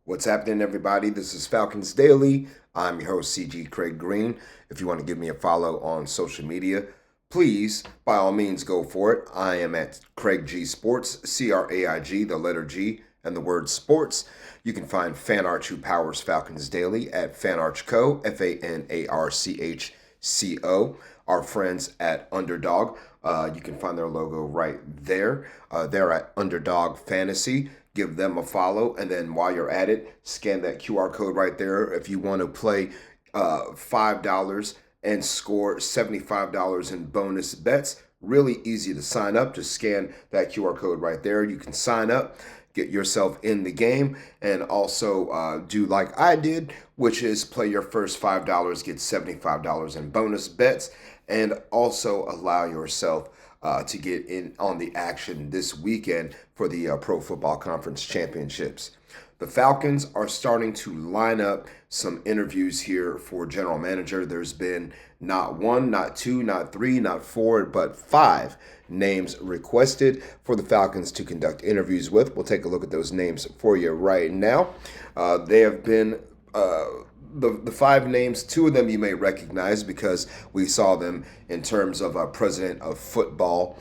What's happening, everybody? This is Falcons Daily. I'm your host, CG Craig Green. If you want to give me a follow on social media, please, by all means, go for it. I am at Craig G Sports, CRAIG, the letter G, and the word sports. You can find Fan Arch who powers Falcons Daily at FanArchCo, FANARCHCO. Our friends at Underdog, you can find their logo right there. They're at Underdog Fantasy. Give them a follow, and then while you're at it, scan that QR code right there if you want to play $5 and score $75 in bonus bets. Really easy to sign up. Just scan that QR code right there. You can sign up, get yourself in the game, and also do like I did, which is play your first $5, get $75 in bonus bets, and also allow yourself to get in on the action this weekend for the Pro Football Conference Championships. The Falcons are starting to line up some interviews here for general manager. There's been not one, not two, not three, not four, but five names requested for the Falcons to conduct interviews with. We'll take a look at those names for you right now. They have been the five names. Two of them you may recognize because we saw them in terms of president of football,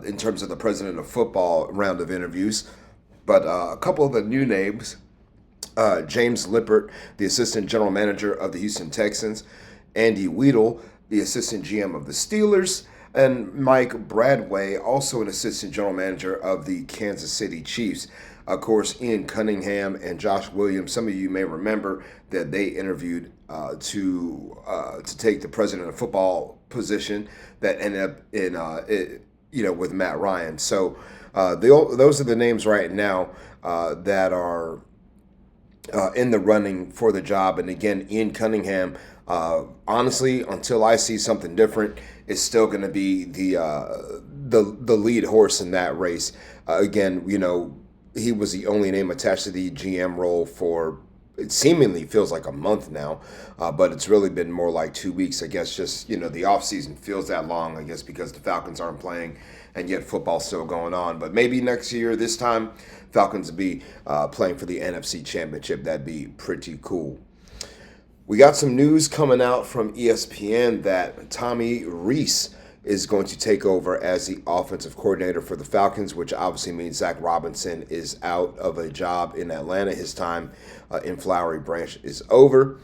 in terms of the president of football round of interviews. But a couple of the new names, James Lippert, the assistant general manager of the Houston Texans, Andy Weidel, the assistant GM of the Steelers, and Mike Bradway, also an assistant general manager of the Kansas City Chiefs. Of course, Ian Cunningham and Josh Williams, some of you may remember that they interviewed to take the president of football position that ended up with Matt Ryan. So those are the names right now that are in the running for the job. And again, Ian Cunningham, honestly, until I see something different, is still going to be the lead horse in that race. Again, he was the only name attached to the GM role for it seemingly feels like a month now, but it's really been more like 2 weeks. I guess just the offseason feels that long, I guess, because the Falcons aren't playing and yet football's still going on. But maybe next year, this time, Falcons will be playing for the NFC Championship. That'd be pretty cool. We got some news coming out from ESPN that Tommy Rees is going to take over as the offensive coordinator for the Falcons, which obviously means Zach Robinson is out of a job in Atlanta. His time in Flowery Branch is over.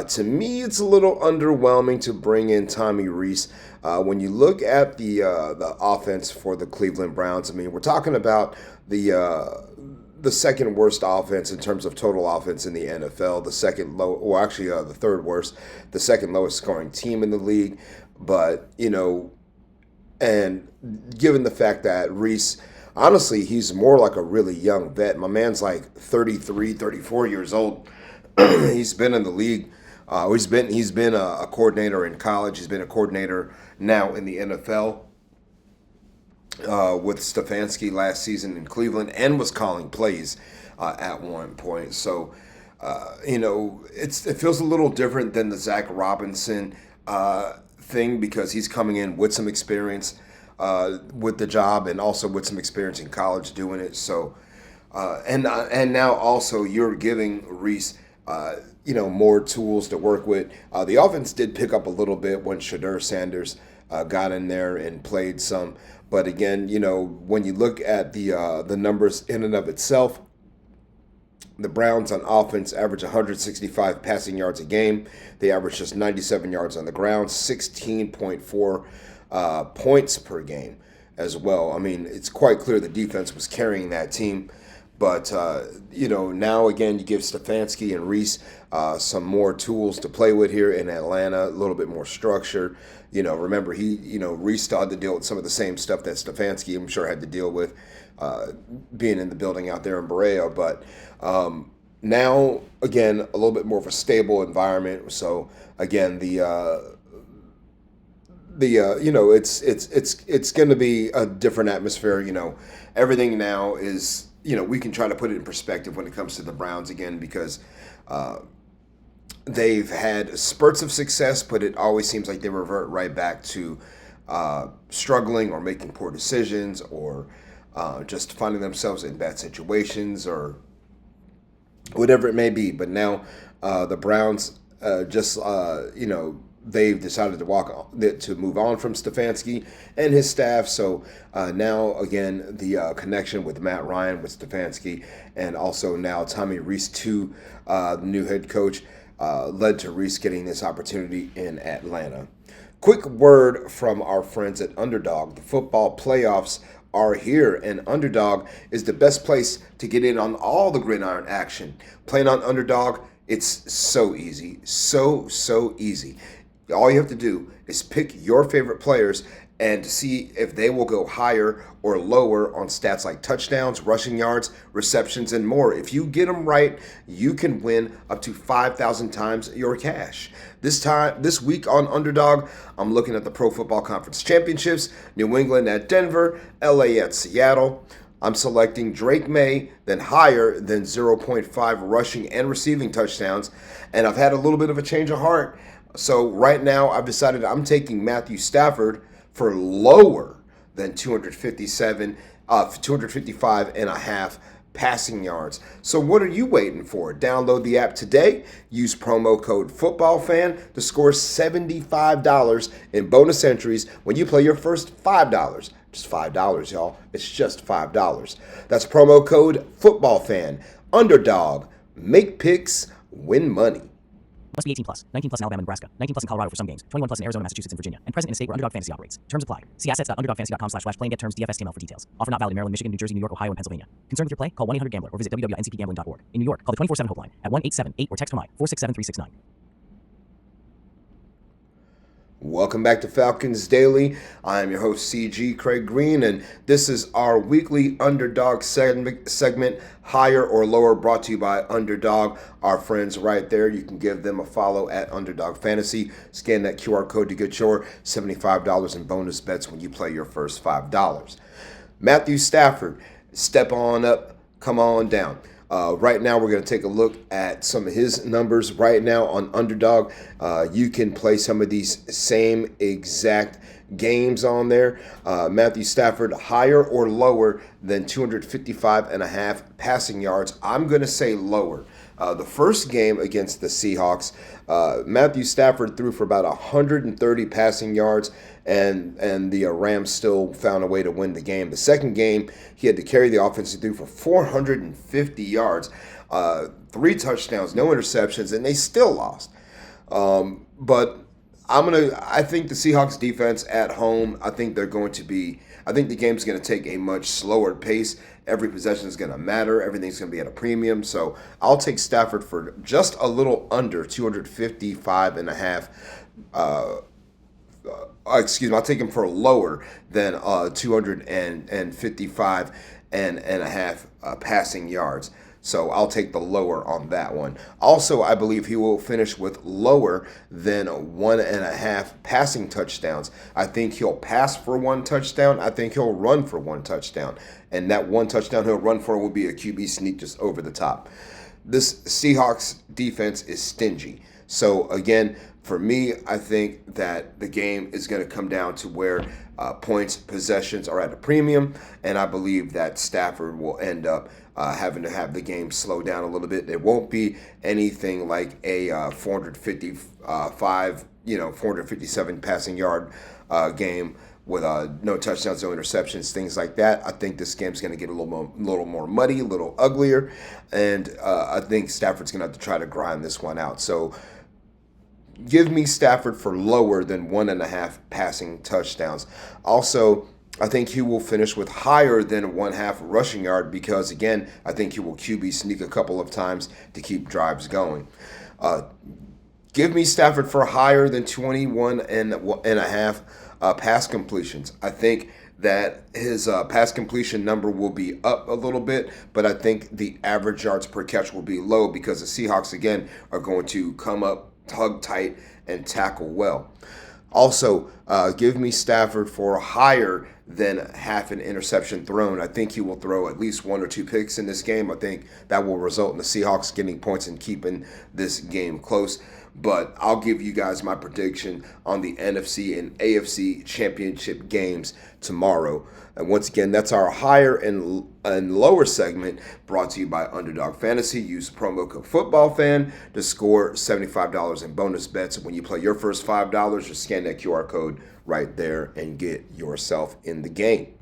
To me, it's a little underwhelming to bring in Tommy Rees. When you look at the offense for the Cleveland Browns, I mean, we're talking about the second worst offense in terms of total offense in the NFL, the third worst, the second lowest scoring team in the league. But, and given the fact that Rees, honestly, he's more like a really young vet. My man's like 33, 34 years old. He's been in the league. He's been a coordinator in college. He's been a coordinator now in the NFL. With Stefanski last season in Cleveland, and was calling plays at one point. So, it feels a little different than the Zach Robinson thing because he's coming in with some experience with the job and also with some experience in college doing it. So, and now also you're giving Rees more tools to work with. The offense did pick up a little bit when Shedeur Sanders got in there and played some. But again, when you look at the numbers in and of itself, the Browns on offense average 165 passing yards a game. They average just 97 yards on the ground, 16.4 points per game as well. I mean, it's quite clear the defense was carrying that team. But, now again, you give Stefanski and Rees some more tools to play with here in Atlanta, a little bit more structure. Remember, Rees still had to deal with some of the same stuff that Stefanski, I'm sure, had to deal with being in the building out there in Berea. But now, again, a little bit more of a stable environment. So, again, it's going to be a different atmosphere. Everything now is, we can try to put it in perspective when it comes to the Browns again because they've had spurts of success, but it always seems like they revert right back to struggling or making poor decisions or just finding themselves in bad situations or whatever it may be. But now the Browns just they've decided to move on from Stefanski and his staff. So now again the connection with Matt Ryan with Stefanski and also now Tommy Rees to the new head coach led to Rees getting this opportunity in Atlanta. Quick word from our friends at Underdog. The football playoffs are here, and Underdog is the best place to get in on all the gridiron action. Playing on Underdog, it's so easy. So easy. All you have to do is pick your favorite players and see if they will go higher or lower on stats like touchdowns, rushing yards, receptions, and more. If you get them right, you can win up to 5,000 times your cash. This week on Underdog, I'm looking at the Pro Football Conference Championships, New England at Denver, LA at Seattle. I'm selecting Drake May, then higher than 0.5 rushing and receiving touchdowns. And I've had a little bit of a change of heart. So right now I've decided I'm taking Matthew Stafford for lower than 255 and a half passing yards. So what are you waiting for? Download the app today. Use promo code FOOTBALLFAN to score $75 in bonus entries when you play your first $5. Just $5, y'all. It's just $5. That's promo code FOOTBALLFAN. Underdog. Make picks. Win money. Must be 18 plus. 19 plus in Alabama and Nebraska. 19 plus in Colorado for some games. 21 plus in Arizona, Massachusetts, and Virginia. And present in a state where Underdog Fantasy operates. Terms apply. See assets.underdogfantasy.com/play and get terms DFSTML for details. Offer not valid in Maryland, Michigan, New Jersey, New York, Ohio, and Pennsylvania. Concerned with your play? Call 1-800-GAMBLER or visit www.ncpgambling.org. In New York, call the 24/7 helpline at 1-878 or text HOMI 467-369. Welcome back to Falcons Daily. I am your host, CG Craig Green, and this is our weekly Underdog segment, Higher or Lower, brought to you by Underdog, our friends right there. You can give them a follow at Underdog Fantasy. Scan that QR code to get your $75 in bonus bets when you play your first $5. Matthew Stafford, step on up, come on down. Right now, we're going to take a look at some of his numbers right now on Underdog. You can play some of these same exact games on there. Matthew Stafford, higher or lower than 255 and a half passing yards. I'm going to say lower. The first game against the Seahawks, Matthew Stafford threw for about 130 passing yards, and the Rams still found a way to win the game. The second game, he had to carry the offense. He threw for 450 yards, 3 touchdowns, no interceptions, and they still lost. But I think the Seahawks defense at home, I think the game's going to take a much slower pace. Every possession is going to matter. Everything's going to be at a premium. So I'll take Stafford for just a little under 255 and a half. I'll take him for lower than 255 and a half passing yards. So I'll take the lower on that one. Also, I believe he will finish with lower than 1.5 passing touchdowns. I think he'll pass for 1 touchdown. I think he'll run for 1 touchdown. And that 1 touchdown he'll run for will be a QB sneak just over the top. This Seahawks defense is stingy. So again, for me, I think that the game is going to come down to where points, possessions are at a premium, and I believe that Stafford will end up having to have the game slow down a little bit. There won't be anything like a 457 passing yard game with no touchdowns, no interceptions, things like that. I think this game's going to get a little more muddy, a little uglier, and I think Stafford's going to have to try to grind this one out. So give me Stafford for lower than 1.5 passing touchdowns. Also, I think he will finish with higher than 1/2 rushing yard because, again, I think he will QB sneak a couple of times to keep drives going. Give me Stafford for higher than 21.5 pass completions. I think that his pass completion number will be up a little bit, but I think the average yards per catch will be low because the Seahawks, again, are going to come up, hug tight, and tackle well. Also, give me Stafford for higher than half an interception thrown. I think he will throw at least 1 or 2 picks in this game. I think that will result in the Seahawks getting points and keeping this game close. But I'll give you guys my prediction on the NFC and AFC championship games tomorrow. And once again, that's our higher and lower segment brought to you by Underdog Fantasy. Use promo code FootballFan to score $75 in bonus bets. When you play your first $5, just scan that QR code right there and get yourself in the game.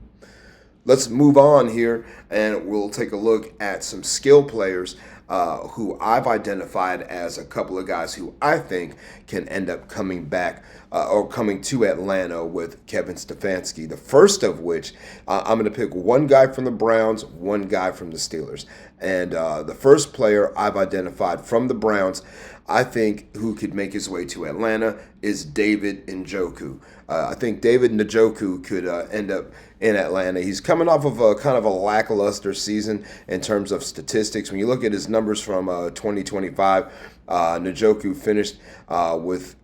Let's move on here, and we'll take a look at some skill players who I've identified as a couple of guys who I think can end up coming back or coming to Atlanta with Kevin Stefanski. The first of which, I'm going to pick one guy from the Browns, one guy from the Steelers. And the first player I've identified from the Browns, I think, who could make his way to Atlanta is David Njoku. I think David Njoku could end up in Atlanta. He's coming off of a kind of a lackluster season in terms of statistics. When you look at his numbers from 2025, Njoku finished with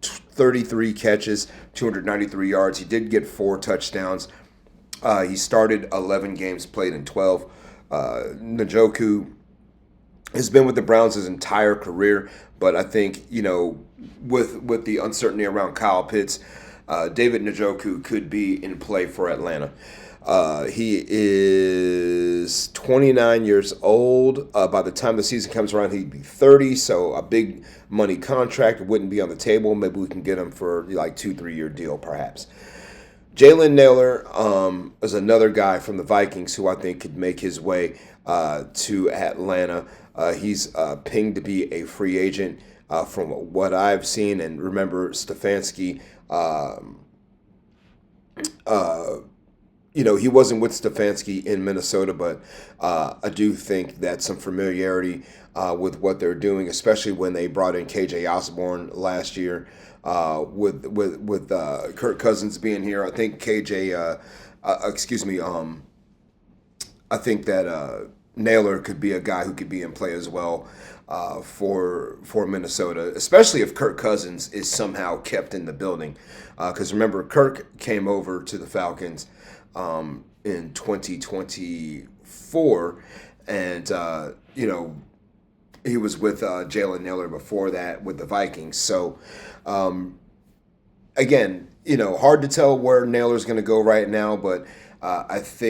33 catches, 293 yards. He did get 4 touchdowns. He started 11 games, played in 12. Njoku has been with the Browns his entire career, but I think, with the uncertainty around Kyle Pitts, David Njoku could be in play for Atlanta. He is 29 years old. By the time the season comes around, he'd be 30, so a big money contract wouldn't be on the table. Maybe we can get him for like 2-3 year deal, perhaps. Jalen Nailor is another guy from the Vikings who I think could make his way to Atlanta. He's pinged to be a free agent from what I've seen. And remember, Stefanski, he wasn't with Stefanski in Minnesota, but I do think that some familiarity with what they're doing, especially when they brought in KJ Osborne last year. With Kirk Cousins being here, I think I think that Nailor could be a guy who could be in play as well for Minnesota, especially if Kirk Cousins is somehow kept in the building. Because remember, Kirk came over to the Falcons in 2024, and he was with Jalen Nailor before that with the Vikings. So, again, hard to tell where Nailor's going to go right now, but there's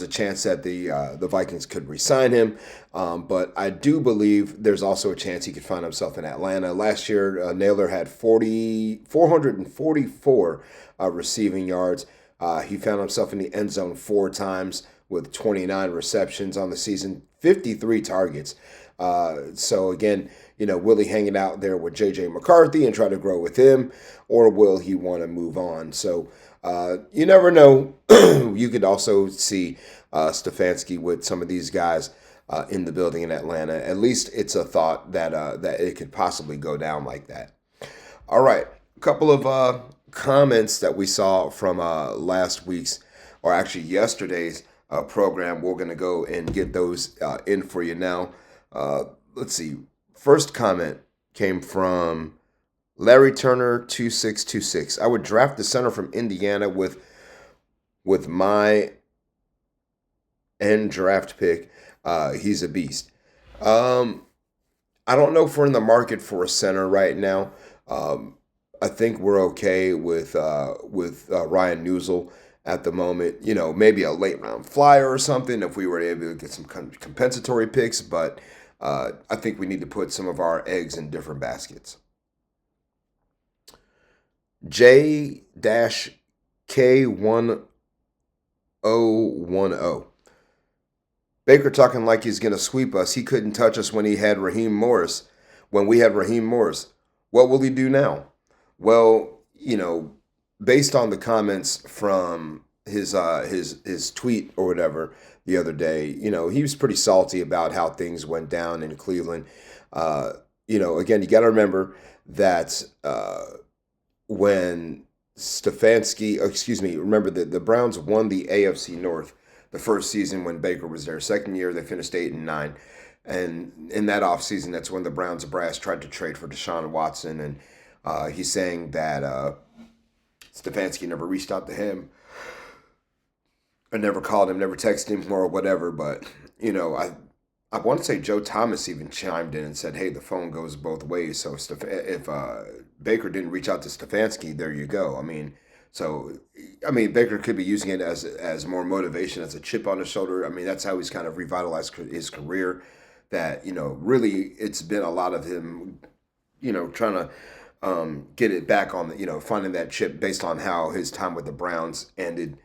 a chance that the Vikings could re-sign him, but I do believe there's also a chance he could find himself in Atlanta. Last year, Nailor had 444 receiving yards. He found himself in the end zone 4 times with 29 receptions on the season, 53 targets. So again, will he hang it out there with J.J. McCarthy and try to grow with him, or will he want to move on? So you never know. You could also see Stefanski with some of these guys in the building in Atlanta. At least it's a thought that it could possibly go down like that. All right, a couple of comments that we saw from last week's, or actually yesterday's program. We're going to go and get those in for you now. Let's see. First comment came from Larry Turner 2626. I would draft the center from Indiana with my end draft pick. He's a beast. I don't know if we're in the market for a center right now. I think we're okay with Ryan Newsel at the moment. Maybe a late round flyer or something if we were able to get some compensatory picks, but I think we need to put some of our eggs in different baskets. J-K1010. Baker talking like he's going to sweep us. He couldn't touch us when we had Raheem Morris. What will he do now? Well, based on the comments from his tweet or whatever the other day, he was pretty salty about how things went down in Cleveland. Again, you got to remember that when remember that the Browns won the AFC North the first season when Baker was there. Second year, they finished 8-9. And in that offseason, that's when the Browns brass tried to trade for Deshaun Watson. And he's saying that Stefanski never reached out to him. I never called him, never texted him or whatever. But, I want to say Joe Thomas even chimed in and said, hey, the phone goes both ways. So if Baker didn't reach out to Stefanski, there you go. I mean, So, I mean, Baker could be using it as more motivation, as a chip on his shoulder. I mean, that's how he's kind of revitalized his career. That really, it's been a lot of him, trying to get it back on the, finding that chip based on how his time with the Browns ended.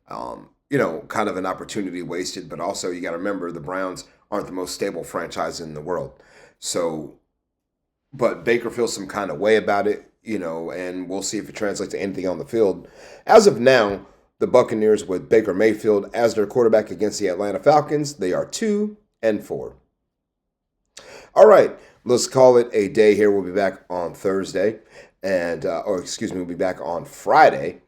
Kind of an opportunity wasted, but also you got to remember the Browns aren't the most stable franchise in the world. So, but Baker feels some kind of way about it, and we'll see if it translates to anything on the field. As of now, the Buccaneers with Baker Mayfield as their quarterback against the Atlanta Falcons, they are 2-4. All right, let's call it a day here. We'll be back on Thursday, we'll be back on Friday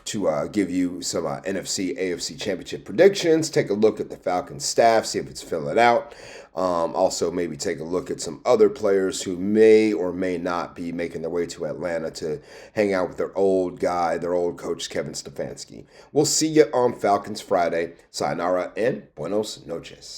to give you some NFC, AFC championship predictions. Take a look at the Falcons staff, see if it's filling out. Also, maybe take a look at some other players who may or may not be making their way to Atlanta to hang out with their old guy, their old coach, Kevin Stefanski. We'll see you on Falcons Friday. Sayonara and buenos noches.